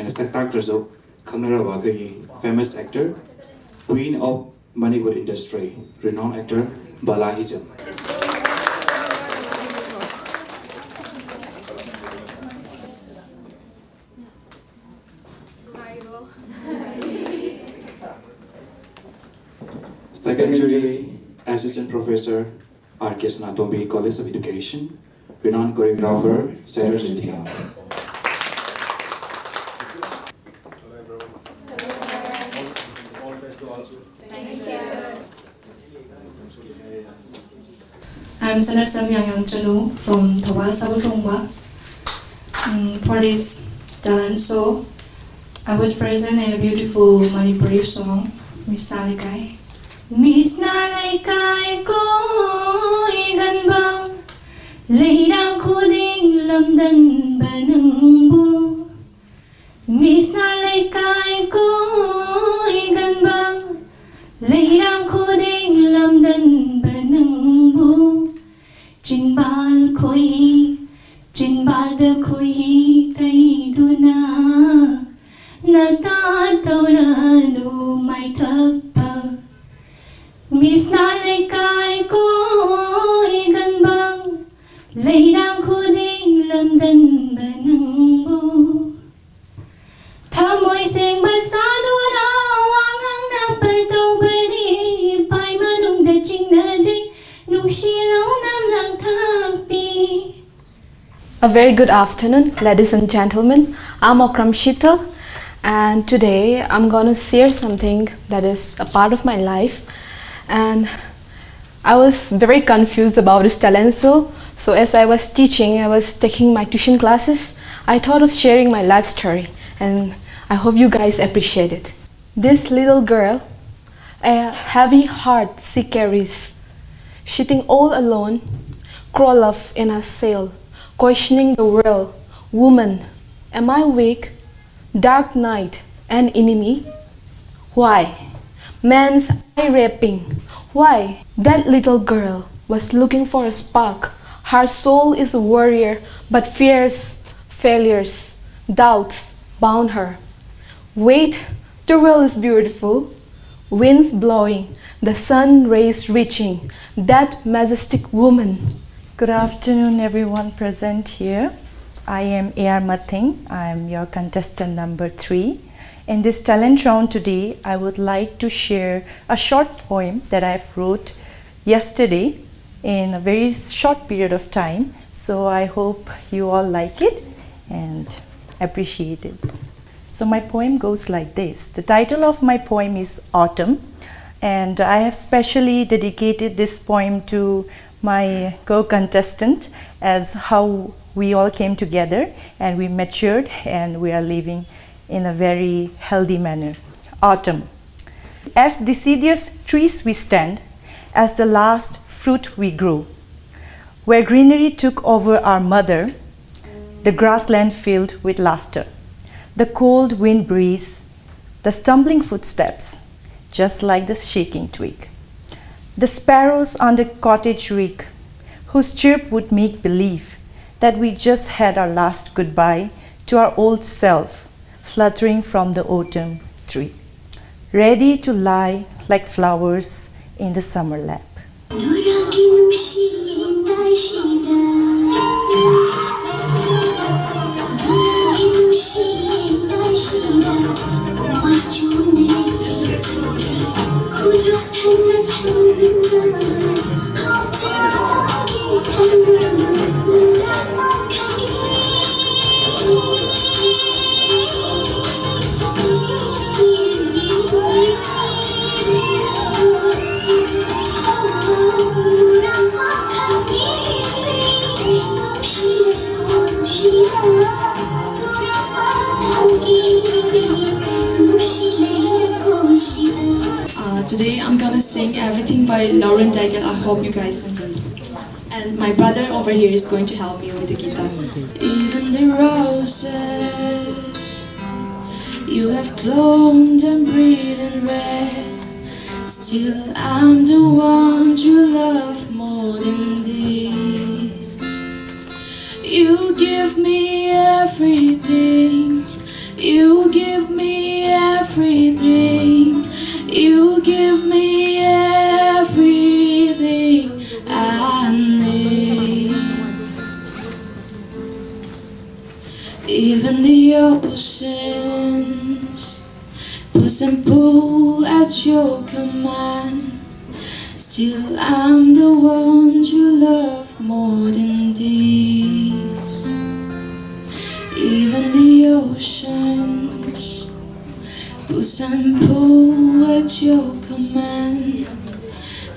Saktakdrazo, Khangnarabakari, famous actor, queen of Manipur industry, renowned actor Bala Hijam. Secondary Assistant Professor R.K. Sanatombi College of Education, renowned choreographer Cyrus India. I'm Sanasam Yang Chanu from Thawal Sabatongwa. For this talent show, I would present a beautiful Manipuri song, Miss Nalikai. Miss Nalikai ko iganba, leirang kuding lamdan banangbu. Miss Nalikai ko iganba, leirang kuding lamdan banangbu. Jinbal da koi kai duna, nata tauranu mai thakpa. Miss Nalikai ko iganbang, leirang kuding lamdan banangbu. Thamoy seng basadura wangang napal taubari, pai manung da ching na jing, nushilo nam lang thakpi. A very good afternoon, ladies and gentlemen. I'm Okram Shital, and today I'm gonna share something that is a part of my life. And I was very confused about this talent show. So as I was teaching, I was taking my tuition classes, I thought of sharing my life story, and I hope you guys appreciate it. This little girl, a heavy heart she carries, sitting all alone, crawl up in her cell, questioning the world. Woman, am I weak? Dark night, an enemy? Why? Man's eye raping. Why? That little girl was looking for a spark. Her soul is a warrior, but fears, failures, doubts bound her. Wait, the world is beautiful. Winds blowing, the sun rays reaching. That majestic woman. Good afternoon, everyone present here. I am A.R. Mathing. I am your contestant number 3. In this talent round today, I would like to share a short poem that I've wrote yesterday in a very short period of time. So I hope you all like it and appreciate it. So my poem goes like this. The title of my poem is Autumn, and I have specially dedicated this poem to my co-contestant, as how we all came together and we matured and we are living in a very healthy manner. Autumn. As deciduous trees we stand, as the last fruit we grow, where greenery took over our mother, the grassland filled with laughter, the cold wind breeze, the stumbling footsteps, just like the shaking twig, the sparrows on the cottage roof, whose chirp would make believe that we just had our last goodbye to our old self, fluttering from the autumn tree, ready to lie like flowers in the summer lap. Today I'm gonna sing Everything by Lauren Daigle. I hope you guys enjoy it. And my brother over here is going to help me with the guitar. Even the roses you have cloned and breathing red, still I'm the one you love more than this. You give me everything, You give me everything. You give me everything I need. Even the oceans push and pull at your command. Still I'm the one you love more than these. Even the oceans push and pull at your command.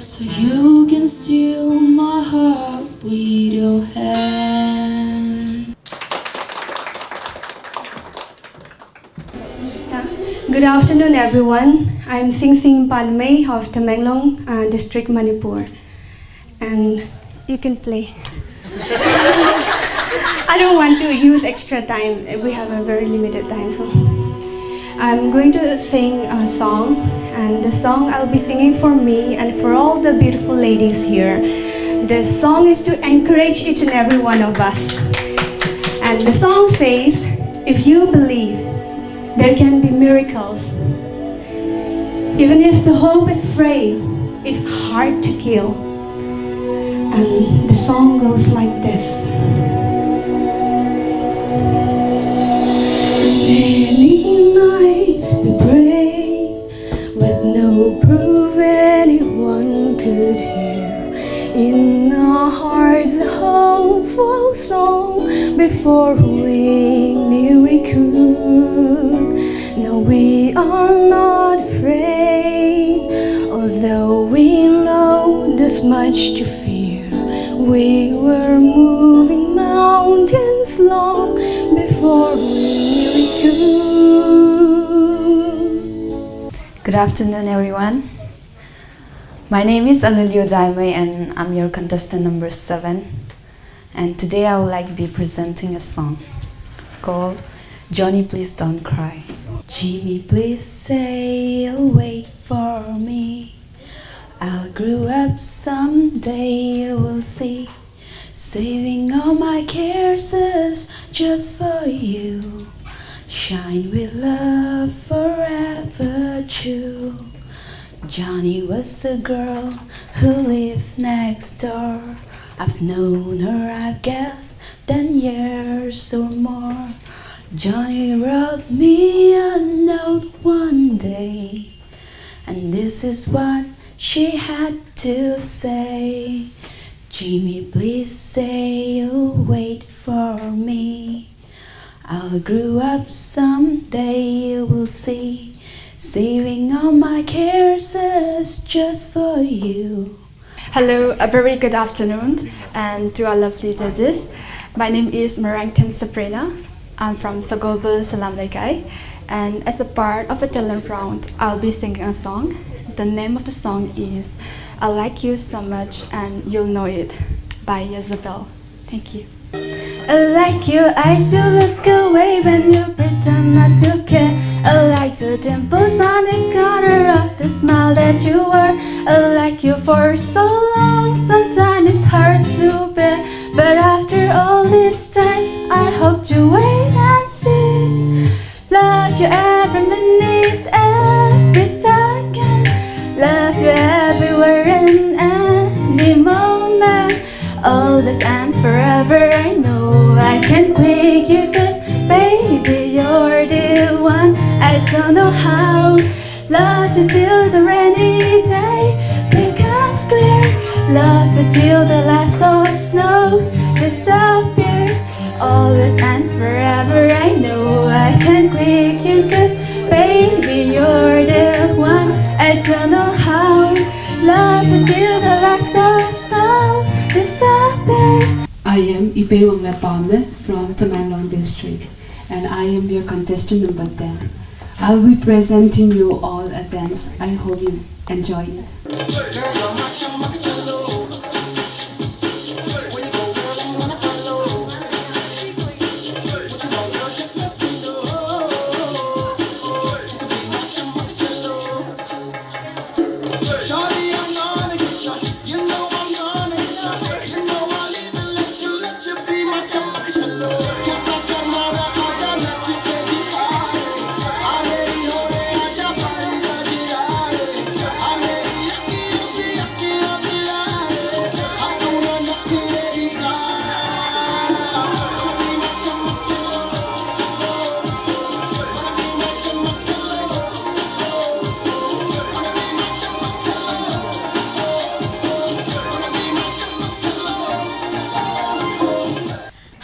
So you can steal my heart with your hand. Good afternoon, everyone. I'm Sing Sing Panmei of Tamenglong District, Manipur. And you can play. I don't want to use extra time. We have a very limited time. So I'm going to sing a song. And the song I'll be singing for me and for all the beautiful ladies here. The song is to encourage each and every one of us. And the song says, if you believe, there can be miracles. Even if the hope is frail, it's hard to kill. And the song goes like this. Many nights we pray with no proof anyone could hear. In our hearts a hopeful song before we knew we could. No, we are not afraid, although we know there's much to fear. We were moving mountains long before we knew we could. Good afternoon, everyone. My name is Anulio Daimai and I'm your contestant number 7. And today I would like to be presenting a song called Johnny Please Don't Cry. Jimmy, please say you'll wait for me. I'll grow up someday, you will see. Saving all my cares is just for you. Shine with love forever true. Johnny was a girl who lived next door. I've known her, I guess, 10 years or more. Johnny wrote me a note one day, and this is what she had to say. Jimmy, please say you'll wait for me. I'll grow up someday, you will see. Saving all my cares is just for you. Hello, a very good afternoon, and to our lovely judges. My name is Marangtem Sabrina. I'm from Sagolbal, Salam Laikai, and as a part of the talent round, I'll be singing a song. The name of the song is I Like You So Much and You'll Know It by Yazabel. Thank you. I like your eyes, you look away when you pretend not to care. I like the dimples on the corner of the smile that you wear. I like you for so long, sometimes it's hard to bear. But after all these times, I hope you wait and see. Love you every minute, every second. Love you everywhere in any moment. Always and forever, I know I can't quit you, cause baby you're the one. I don't know how. Love you till the rainy day becomes clear. Love you till the last of snow disappears. Always and forever, I know I can't quit you, cause baby you're the one. I don't know how. Love you till the last of snow disappears. I am Ipewang Lepame from Tamenglong District, and I am your contestant number 10. I'll be presenting you all a dance. I hope you enjoy it. Yes, I shall not, I let you take it high.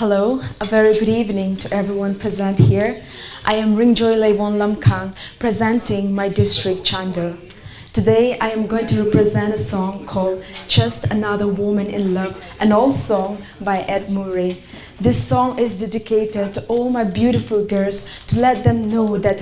Hello, a very good evening to everyone present here. I am Ringjoy Laywon Lamkang, presenting my district Chandel. Today I am going to represent a song called Just Another Woman in Love, an old song by Ed Murray. This song is dedicated to all my beautiful girls to let them know that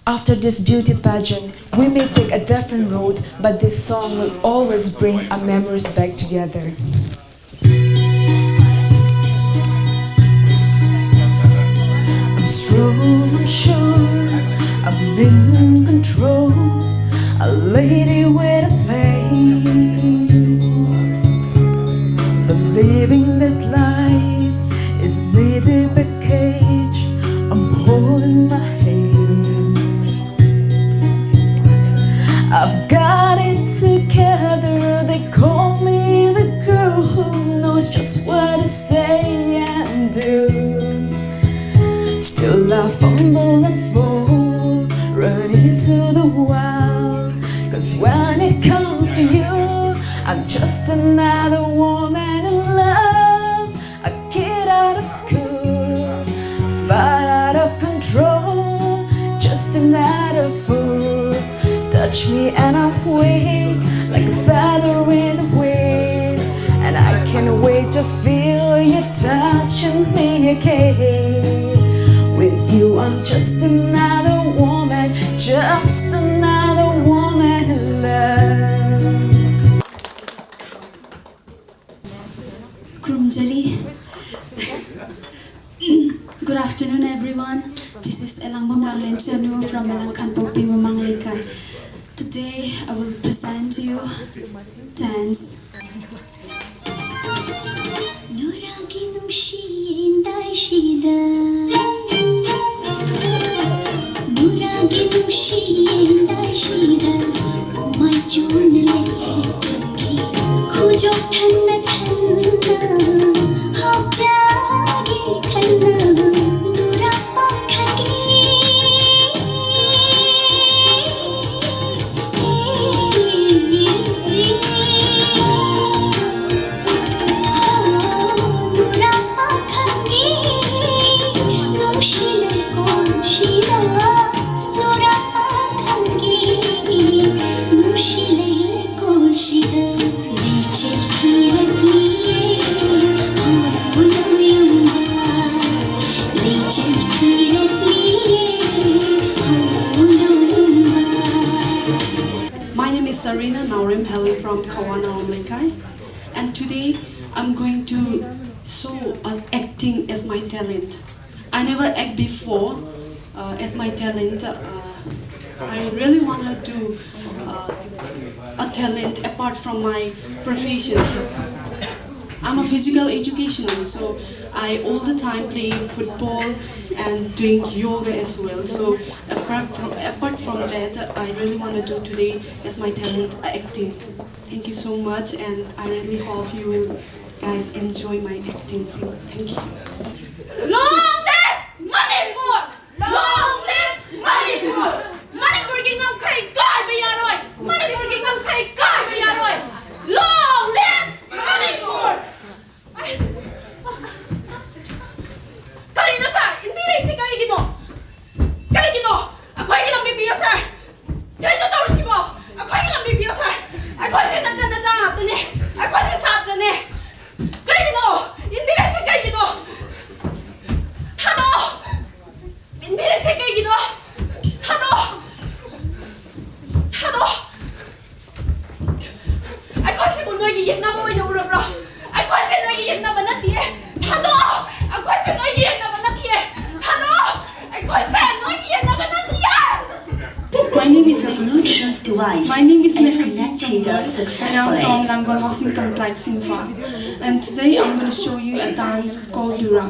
after this beauty pageant, we may take a different road, but this song will always bring our memories back together. I'm strong, I'm sure, I'm in control, a lady with a plan. Believing that life is needed a cage, I'm holding my hand. I've got it together, they call me the girl who knows just what to say and do. Still I fumble and fall, run into the wall. Cause when it comes to you, I'm just another woman in love. I get out of school, fight out of control, just another fool. Touch me and I wake like a feather in the wind, and I can't wait to feel you touching me again. With you I'm just another woman, just another woman in love. Kurumjali. Good afternoon everyone. This is Elangbam Langlen Chanu from Elangkhanpopi Mamang Lekai. Today I will present to you dance. Nuragi numshi indai shida, nuragi numshi indai shida, umay chun le jangi, khojo thanna thanna, hab jagi khanna, nura pakhagi. My name is Sarina Naurim Heli from Kawana Omlekai, and today I'm going to show acting as my talent. I never act before as my talent. I really want to do a talent apart from my profession. I'm a physical educational, so I all the time play football and doing yoga as well. So apart from that, I really want to do today as my talent acting. Thank you so much, and I really hope you will guys enjoy my acting. So thank you. Long live Manipur! Long live Manipur! Manipur ki ngam khai kai ba yaroi! Manipur ki ngam khai kai ba yaroi! Long live Manipur! Karina sir, inbirei se kari gino. Kari gino. Akhoi gi lambi biya sir. Kari to tawsi bo. Akhoi gi lambi biya sir. Akhoi se na tane. Akhoi se chhatra ne. Kari gino. Inbirei se kari gino. Thado. Inbirei se kari gino. Thado. Thado. Akhoi se bunoi gi yekna ba oi na urabra. Akhoi se noi gi yekna ba na tie. Thado. Akhoi se noi gi yekna ba na tie. Thado. Akhoi se noi gi yekna ba na tie. My name is Neha, and I'm from Langon Housing Complex in Fa. And today I'm going to show you a dance called Dura.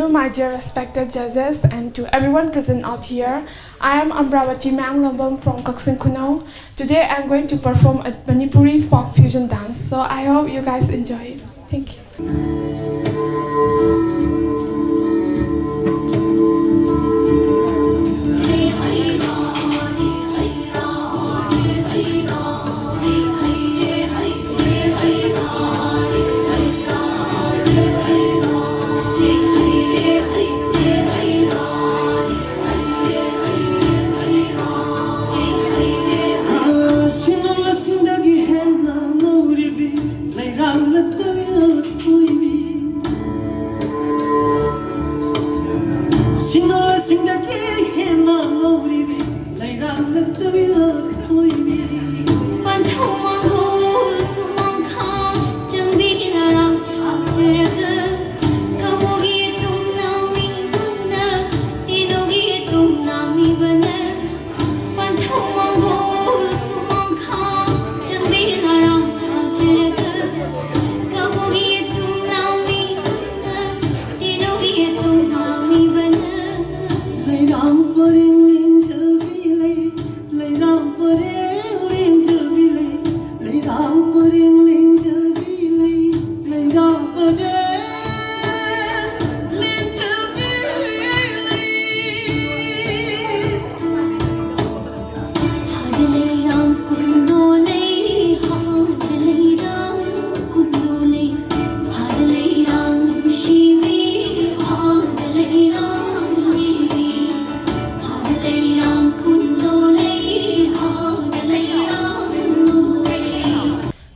afternoon, my dear respected judges, and to everyone present out here. I am Amravati Manglambam from Kaksin Kuno. Today I'm going to perform a Manipuri folk fusion dance, so I hope you guys enjoy it. Thank you.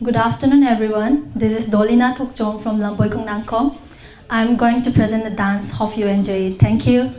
Good afternoon, everyone. This is Dolina Thokchong from Lamboy Khung Nangkom. I'm going to present the dance. Hope you enjoy it. Thank you.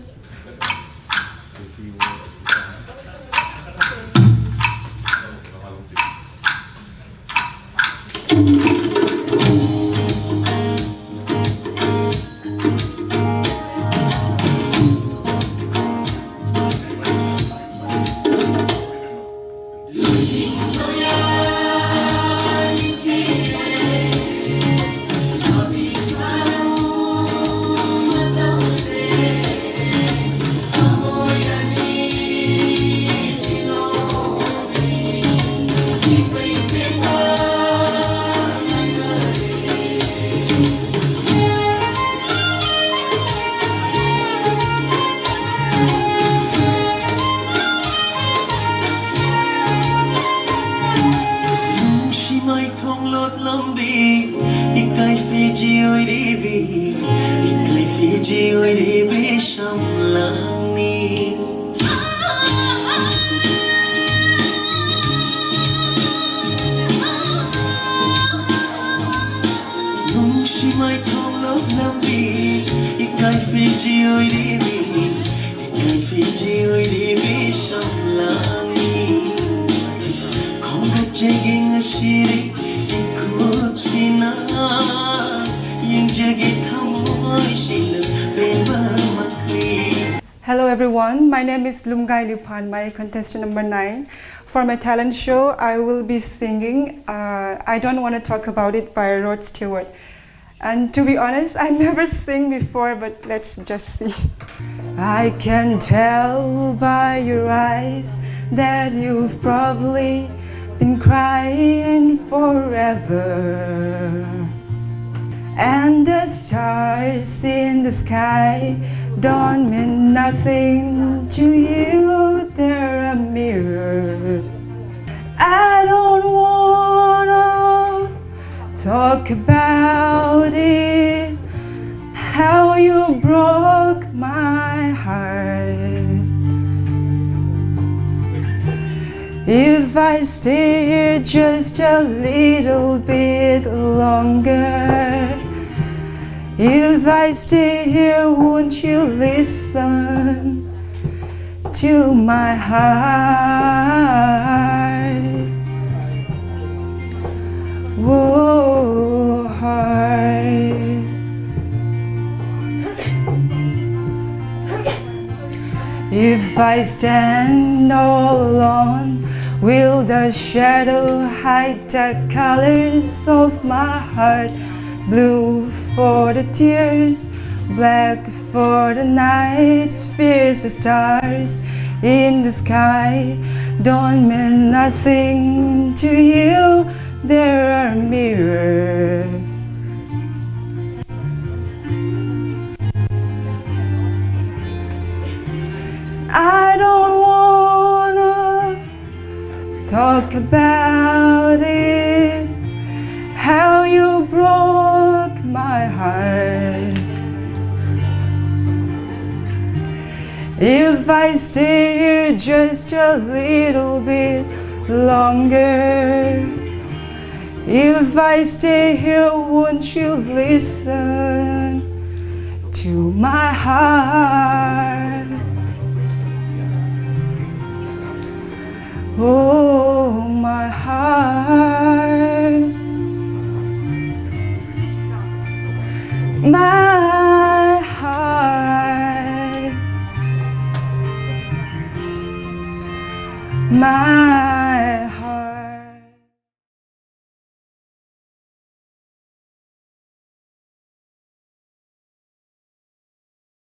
Hello everyone, my name is Lumgai Lupan, my contestant number 9. For my talent show, I will be singing I Don't Want to Talk About It by Rod Stewart. And to be honest, I never sing before, but let's just see. I can tell by your eyes that you've probably been crying forever. And the stars in the sky don't mean nothing to you, they're a mirror. I don't wanna talk about it, how you broke my heart. If I stay here just a little bit longer, if I stay here, won't you listen to my heart? Whoa, heart. If I stand all alone, will the shadow hide the colors of my heart? Blue for the tears, Black for the night, fears the stars in the sky don't mean nothing to you. There are mirrors. I don't wanna talk about it, how you broke my heart. If I stay here just a little bit longer, if I stay here, won't you listen to my heart? Oh, my heart, my heart, my